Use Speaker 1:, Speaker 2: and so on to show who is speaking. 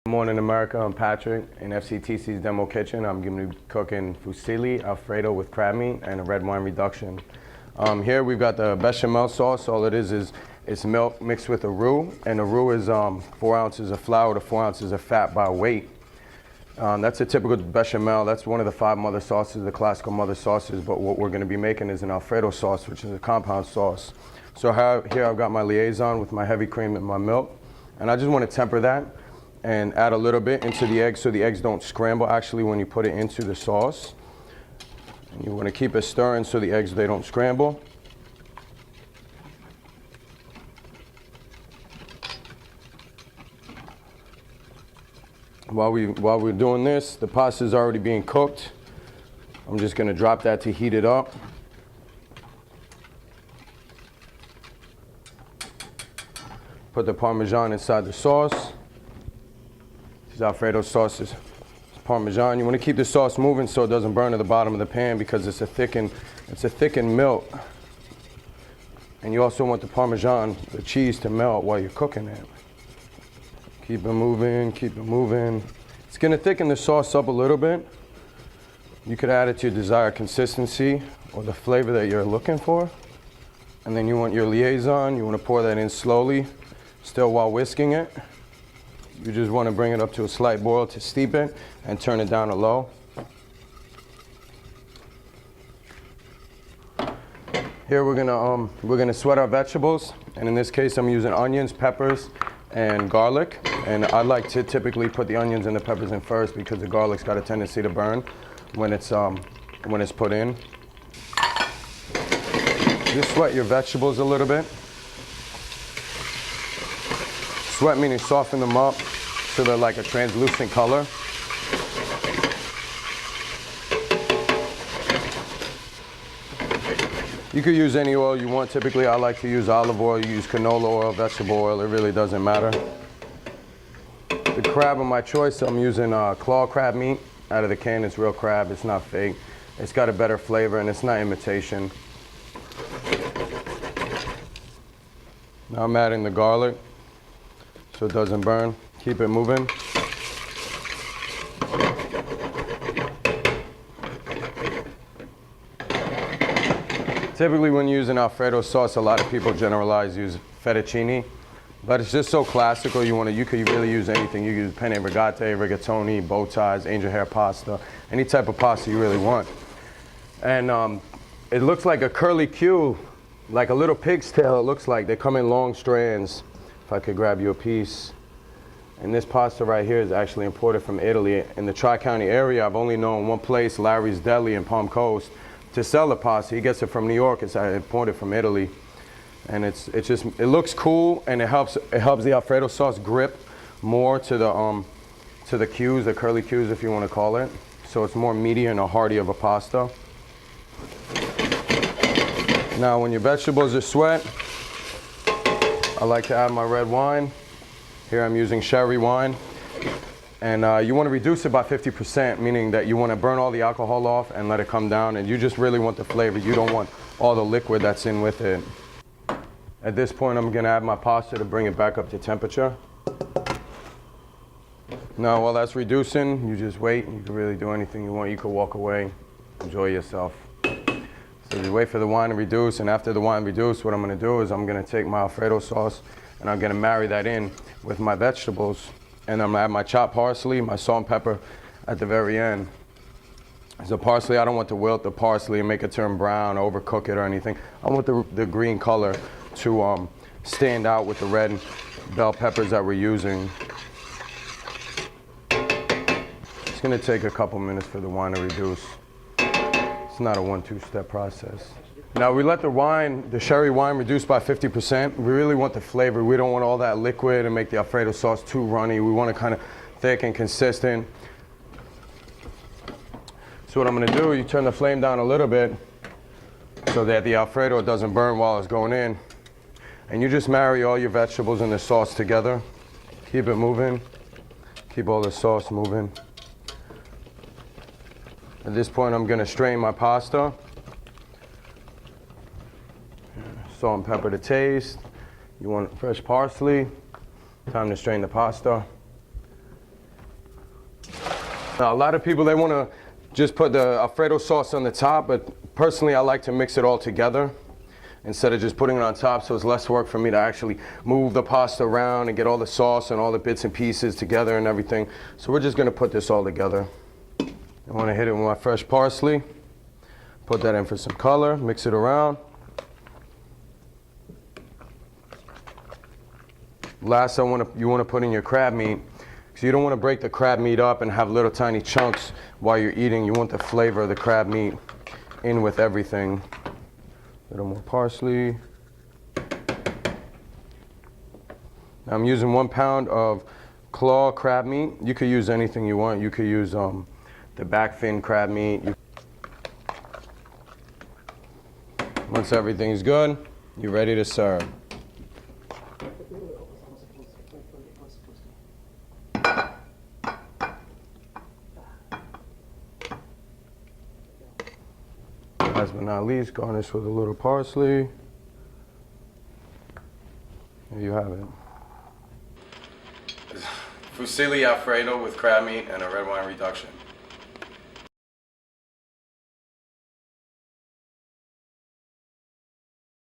Speaker 1: Good morning, America. I'm Patrick in FCTC's Demo Kitchen. I'm going to be cooking Fusilli Alfredo with crab meat and a red wine reduction. Here we've got the bechamel sauce. All it is it's milk mixed with a roux, and the roux is 4 ounces of flour to 4 ounces of fat by weight. That's a typical bechamel. That's one of the 5 mother sauces, the classical mother sauces, but what we're going to be making is an Alfredo sauce, which is a compound sauce. So here I've got my liaison with my heavy cream and my milk, and I just want to temper that and add a little bit into the eggs so the eggs don't scramble actually when you put it into the sauce. And you want to keep it stirring so the eggs, they don't scramble. While we're doing this, the pasta is already being cooked. I'm just going to drop that to heat it up. Put the Parmesan inside the sauce. Alfredo sauce is Parmesan. You want to keep the sauce moving so it doesn't burn at the bottom of the pan because it's a thickened milk. And you also want the Parmesan, the cheese, to melt while you're cooking it. Keep it moving, keep it moving. It's going to thicken the sauce up a little bit. You could add it to your desired consistency or the flavor that you're looking for. And then you want your liaison. You want to pour that in slowly, still while whisking it. You just want to bring it up to a slight boil to steep it and turn it down to low. Here we're gonna sweat our vegetables, and in this case I'm using onions, peppers, and garlic. And I like to typically put the onions and the peppers in first because the garlic's got a tendency to burn when it's put in. Just sweat your vegetables a little bit. Sweat meaning soften them up so they're like a translucent color. You could use any oil you want. Typically I like to use olive oil, you use canola oil, vegetable oil, it really doesn't matter. The crab of my choice, I'm using claw crab meat out of the can. It's real crab, it's not fake. It's got a better flavor and it's not imitation. Now I'm adding the garlic so it doesn't burn. Keep it moving. Typically when using Alfredo sauce, a lot of people use fettuccine, but it's just so classical. You could really use anything. You use penne rigate, rigatoni, bow ties, angel hair pasta, any type of pasta you really want. And it looks like a curly Q, like a little pig's tail. It looks like they come in long strands. If I could grab you a piece. And this pasta right here is actually imported from Italy. In the Tri-County area, I've only known one place, Larry's Deli in Palm Coast, to sell the pasta. He gets it from New York. It's imported from Italy. And it looks cool, and it helps the Alfredo sauce grip more to the Q's, the curly Q's if you want to call it. So it's more meaty and a hearty of a pasta. Now when your vegetables are sweat, I like to add my red wine. Here I'm using sherry wine. And you want to reduce it by 50%, meaning that you want to burn all the alcohol off and let it come down. And you just really want the flavor. You don't want all the liquid that's in with it. At this point, I'm going to add my pasta to bring it back up to temperature. Now, while that's reducing, you just wait. You can really do anything you want. You can walk away, enjoy yourself. So you wait for the wine to reduce, and after the wine reduces, what I'm going to do is I'm going to take my Alfredo sauce and I'm going to marry that in with my vegetables. And I'm going to add my chopped parsley, my salt and pepper at the very end. So parsley, I don't want to wilt the parsley and make it turn brown, overcook it or anything. I want the green color to stand out with the red bell peppers that we're using. It's going to take a couple minutes for the wine to reduce. It's not a 1-2 step process. Now we let the sherry wine reduce by 50%. We really want the flavor. We don't want all that liquid and make the Alfredo sauce too runny. We want it kind of thick and consistent. So what I'm going to do, you turn the flame down a little bit so that the Alfredo doesn't burn while it's going in. And you just marry all your vegetables and the sauce together. Keep it moving. Keep all the sauce moving. At this point, I'm going to strain my pasta. Salt and pepper to taste. You want fresh parsley. Time to strain the pasta. A lot of people, they want to just put the Alfredo sauce on the top, but personally I like to mix it all together instead of just putting it on top, so it's less work for me to actually move the pasta around and get all the sauce and all the bits and pieces together and everything. So we're just going to put this all together. I want to hit it with my fresh parsley, put that in for some color, mix it around. Last, you want to put in your crab meat. So you don't want to break the crab meat up and have little tiny chunks while you're eating. You want the flavor of the crab meat in with everything. A little more parsley. Now I'm using 1 pound of claw crab meat. You could use anything you want. You could use the back fin crab meat. Once everything's good, you're ready to serve. Last but not least, garnish with a little parsley. There you have it. Fusilli Alfredo with crab meat and a red wine reduction.